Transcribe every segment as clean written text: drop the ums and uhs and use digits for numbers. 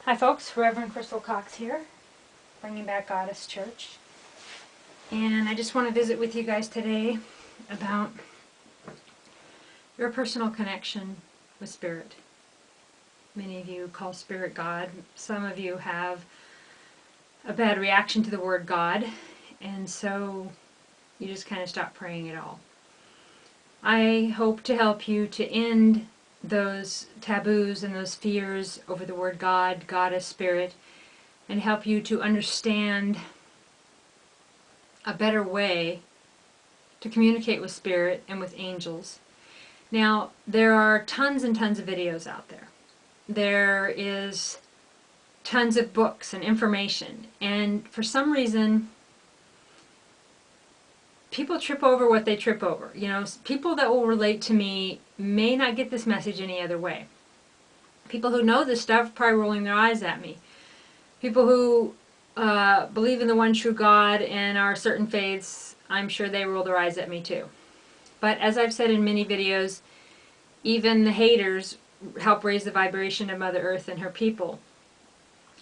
Hi folks, Reverend Crystal Cox here, bringing back Goddess Church. And I just want to visit with you guys today about your personal connection with Spirit. Many of you call Spirit God. Some of you have a bad reaction to the word God, and so you just kind of stop praying it all. I hope to help you to end those taboos and those fears over the word God, Goddess, Spirit, and help you to understand a better way to communicate with Spirit and with angels. Now, there are tons and tons of videos out there. There is tons of books and information, and for some reason people trip over what they trip over. You know, people that will relate to me may not get this message any other way. People who know this stuff are probably rolling their eyes at me. People who believe in the one true God and are certain faiths, I'm sure they roll their eyes at me too. But as I've said in many videos, even the haters help raise the vibration of Mother Earth and her people.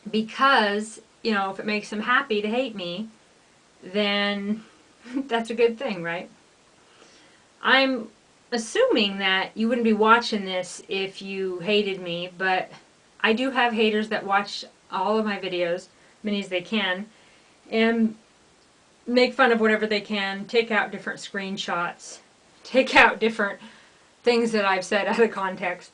Because, you know, if it makes them happy to hate me, then that's a good thing, right? I'm assuming that you wouldn't be watching this if you hated me, but I do have haters that watch all of my videos, many as they can, and make fun of whatever they can, take out different screenshots, take out different things that I've said out of context.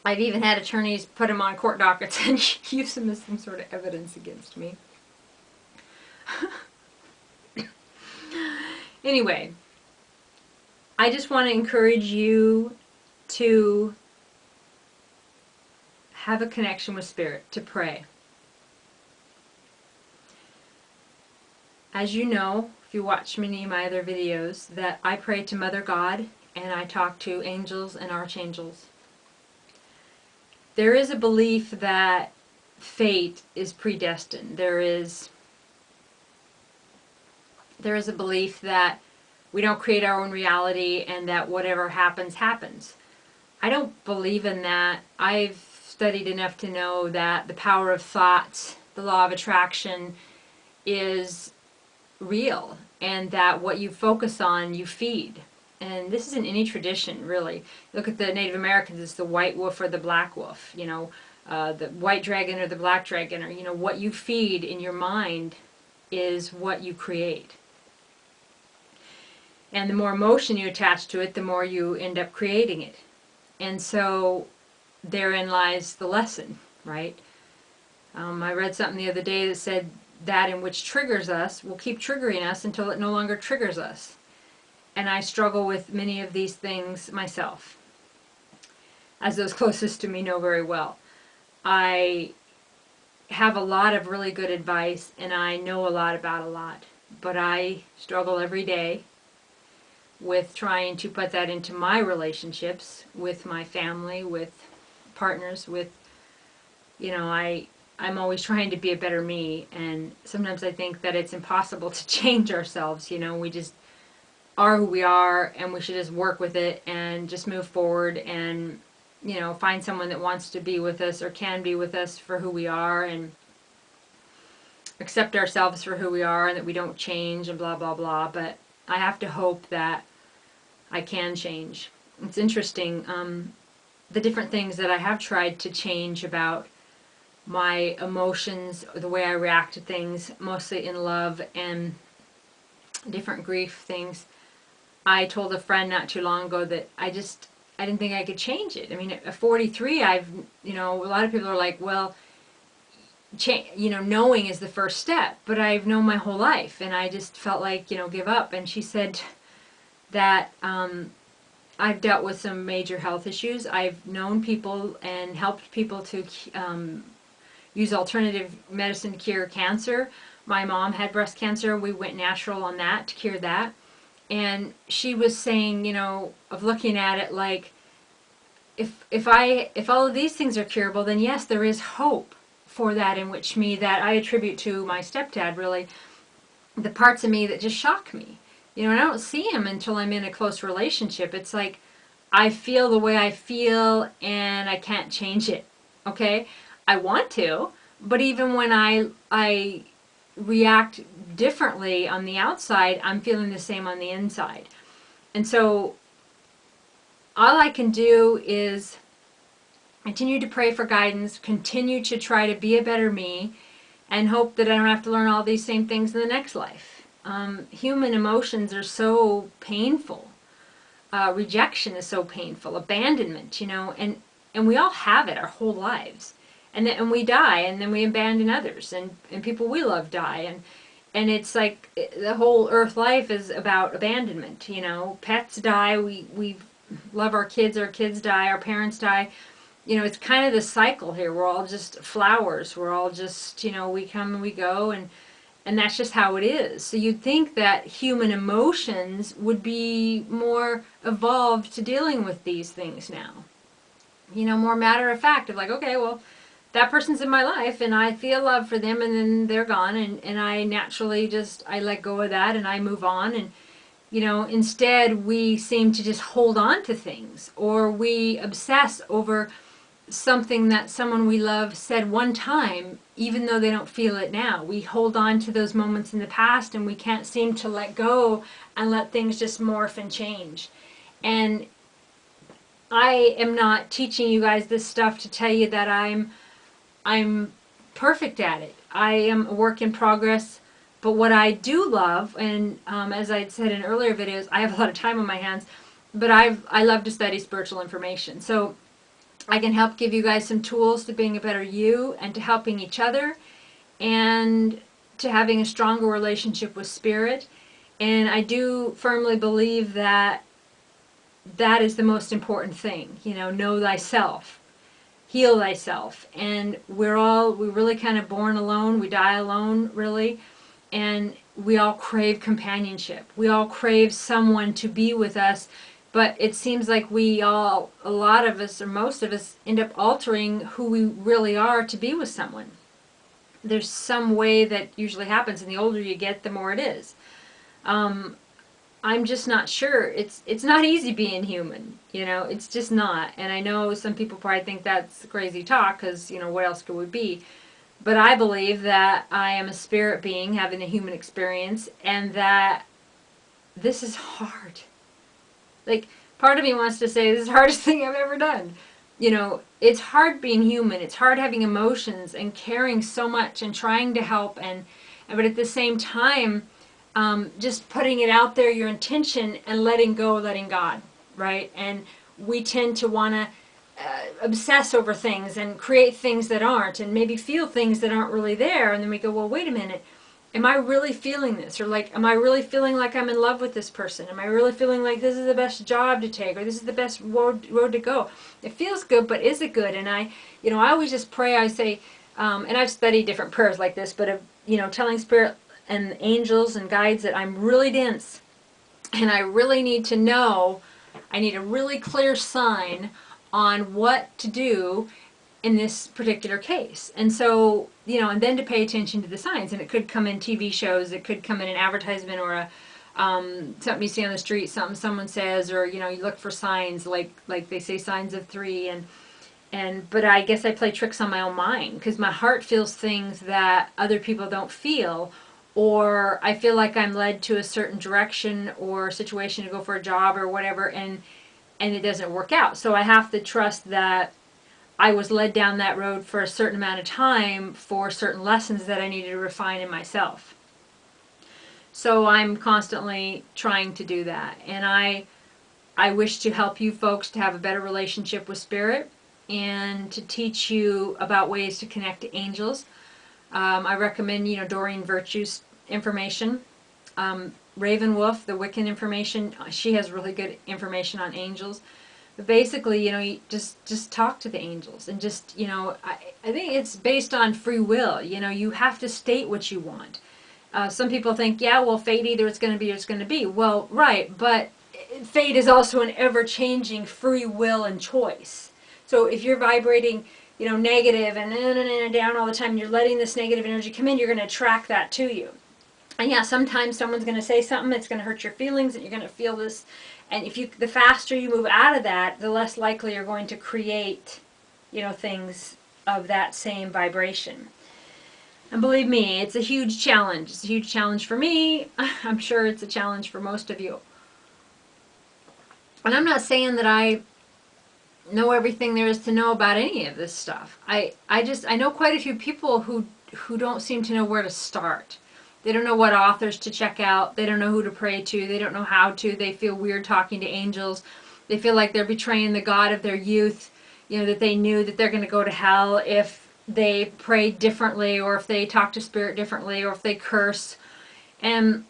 I've even had attorneys put them on court dockets and use them as some sort of evidence against me. Anyway, I just want to encourage you to have a connection with Spirit, to pray. As you know, if you watch many of my other videos, that I pray to Mother God and I talk to angels and archangels. There is a belief that fate is predestined. There is a belief that we don't create our own reality and that whatever happens, happens. I don't believe in that. I've studied enough to know that the power of thought, the law of attraction, is real, and that what you focus on, you feed. And this is in any tradition, really. Look at the Native Americans, it's the white wolf or the black wolf, you know, the white dragon or the black dragon, or, you know, what you feed in your mind is what you create. And the more emotion you attach to it, the more you end up creating it. And so therein lies the lesson, right? I read something the other day that said that in which triggers us will keep triggering us until it no longer triggers us. And I struggle with many of these things myself, as those closest to me know very well. I have a lot of really good advice, and I know a lot about a lot, but I struggle every day with trying to put that into my relationships with my family, with partners, with, you know, I'm always trying to be a better me, and sometimes I think that it's impossible to change ourselves. You know, we just are who we are, and we should just work with it and just move forward and, you know, find someone that wants to be with us or can be with us for who we are, and accept ourselves for who we are, and that we don't change and blah blah blah. But I have to hope that I can change. It's interesting, the different things that I have tried to change about my emotions, the way I react to things, mostly in love and different grief things. I told a friend not too long ago that I didn't think I could change it. I mean, at 43, you know, a lot of people are like, well, you know, knowing is the first step, but I've known my whole life, and I just felt like, you know, give up. And she said that I've dealt with some major health issues. I've known people and helped people to use alternative medicine to cure cancer. My mom had breast cancer. We went natural on that to cure that. And she was saying, you know, of looking at it like, if all of these things are curable, then yes, there is hope for that, in which me that I attribute to my stepdad, really, the parts of me that just shock me. You know, and I don't see him until I'm in a close relationship. It's like I feel the way I feel and I can't change it. Okay? I want to, but even when I react differently on the outside, I'm feeling the same on the inside. And so all I can do is continue to pray for guidance, continue to try to be a better me, and hope that I don't have to learn all these same things in the next life. Human emotions are so painful. Rejection is so painful. Abandonment, and we all have it our whole lives. And we die, and then we abandon others, and people we love die, and it's like the whole earth life is about abandonment. Pets die, we love our kids die, our parents die. It's kind of the cycle here. We're all just flowers. We're all just, we come and we go, and that's just how it is. So you'd think that human emotions would be more evolved to dealing with these things now. More matter of fact of like, okay, well, that person's in my life and I feel love for them and then they're gone and I naturally just, I let go of that and I move on and, instead we seem to just hold on to things or we obsess over something that someone we love said one time, even though they don't feel it now. We hold on to those moments in the past and we can't seem to let go and let things just morph and change. And I am not teaching you guys this stuff to tell you that I'm perfect at it. I am a work in progress. But what I do love, and as I said in earlier videos, I have a lot of time on my hands, but I love to study spiritual information. So I can help give you guys some tools to being a better you and to helping each other and to having a stronger relationship with spirit. And I do firmly believe that that is the most important thing. Know thyself, heal thyself. And we're really kind of born alone. We die alone, really. And we all crave companionship. We all crave someone to be with us. But it seems like a lot of us, or most of us, end up altering who we really are to be with someone. There's some way that usually happens, and the older you get, the more it is. I'm just not sure. It's not easy being human, it's just not. And I know some people probably think that's crazy talk, because, what else could we be? But I believe that I am a spirit being having a human experience, and that this is hard. Like, part of me wants to say this is the hardest thing I've ever done. It's hard being human. It's hard having emotions and caring so much and trying to help. But at the same time, just putting it out there, your intention, and letting go, letting God, right? And we tend to want to obsess over things and create things that aren't and maybe feel things that aren't really there. And then we go, well, wait a minute. Am I really feeling this? Or like, am I really feeling like I'm in love with this person? Am I really feeling like this is the best job to take or this is the best road to go? It feels good, but is it good? And I always just pray. I say, and I've studied different prayers like this, but telling spirit and angels and guides that I'm really dense and I really need to know, I need a really clear sign on what to do in this particular case. And so, and then to pay attention to the signs. And it could come in TV shows, it could come in an advertisement or a something you see on the street, something someone says, or you look for signs like they say signs of 3 but I guess I play tricks on my own mind because my heart feels things that other people don't feel, or I feel like I'm led to a certain direction or situation to go for a job or whatever, and it doesn't work out. So I have to trust that I was led down that road for a certain amount of time for certain lessons that I needed to refine in myself. So I'm constantly trying to do that. And I wish to help you folks to have a better relationship with spirit and to teach you about ways to connect to angels. I recommend, Doreen Virtue's information. Raven Wolf, the Wiccan information, she has really good information on angels. But basically, you just talk to the angels and just, I think it's based on free will. You have to state what you want. Some people think, yeah, well, fate, either it's going to be or it's going to be. Well, right, but fate is also an ever-changing free will and choice. So if you're vibrating, negative and down all the time, and you're letting this negative energy come in, you're going to attract that to you. And yeah, sometimes someone's going to say something that's going to hurt your feelings, and you're going to feel this. And the faster you move out of that, the less likely you're going to create, things of that same vibration. And believe me, it's a huge challenge. It's a huge challenge for me. I'm sure it's a challenge for most of you. And I'm not saying that I know everything there is to know about any of this stuff. I know quite a few people who don't seem to know where to start. They don't know what authors to check out. They don't know who to pray to. They don't know how to. They feel weird talking to angels. They feel like they're betraying the God of their youth, that they knew that they're going to go to hell if they pray differently, or if they talk to spirit differently, or if they curse. And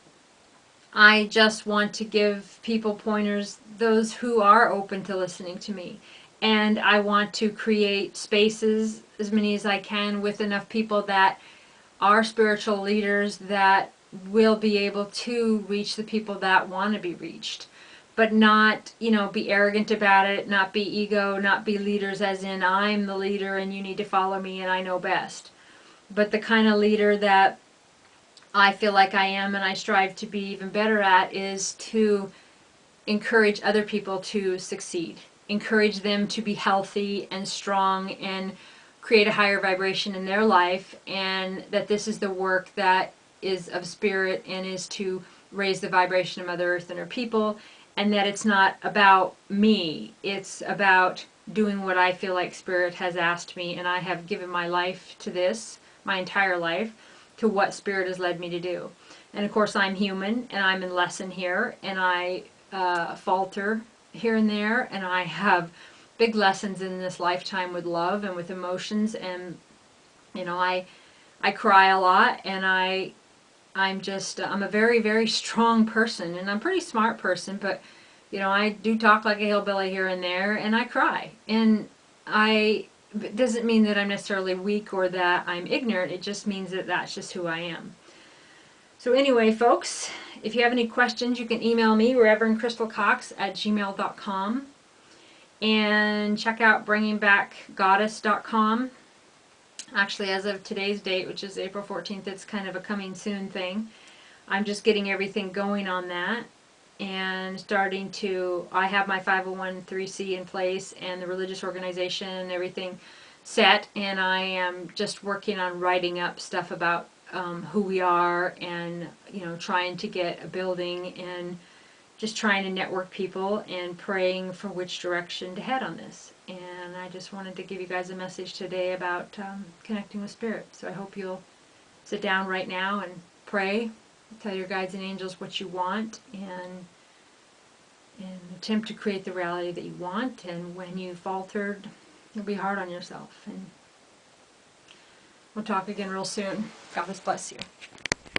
I just want to give people pointers, those who are open to listening to me. And I want to create spaces, as many as I can, with enough people that are spiritual leaders that will be able to reach the people that want to be reached. But not, be arrogant about it, not be ego, not be leaders as in I'm the leader and you need to follow me and I know best. But the kind of leader that I feel like I am and I strive to be even better at is to encourage other people to succeed. Encourage them to be healthy and strong and create a higher vibration in their life, and that this is the work that is of spirit and is to raise the vibration of Mother Earth and her people, and that it's not about me. It's about doing what I feel like Spirit has asked me, and I have given my life to this, my entire life, to what Spirit has led me to do. And of course I'm human, and I'm in lesson here, and I falter here and there, and I have big lessons in this lifetime with love and with emotions, and I cry a lot, and I'm a very, very strong person, and I'm a pretty smart person, but I do talk like a hillbilly here and there, and I cry, and it doesn't mean that I'm necessarily weak or that I'm ignorant. It just means that that's just who I am. So anyway, folks, if you have any questions, you can email me, reverendcrystalcox@gmail.com, and check out bringingbackgoddess.com. Actually, as of today's date, which is April 14th, it's kind of a coming soon thing. I'm just getting everything going on that, and I have my 501(c) in place and the religious organization and everything set, and I am just working on writing up stuff about who we are, and trying to get a building, and just trying to network people and praying for which direction to head on this. And I just wanted to give you guys a message today about connecting with Spirit. So I hope you'll sit down right now and pray, tell your guides and angels what you want, and attempt to create the reality that you want. And when you faltered, you'll be hard on yourself. And we'll talk again real soon. God bless you.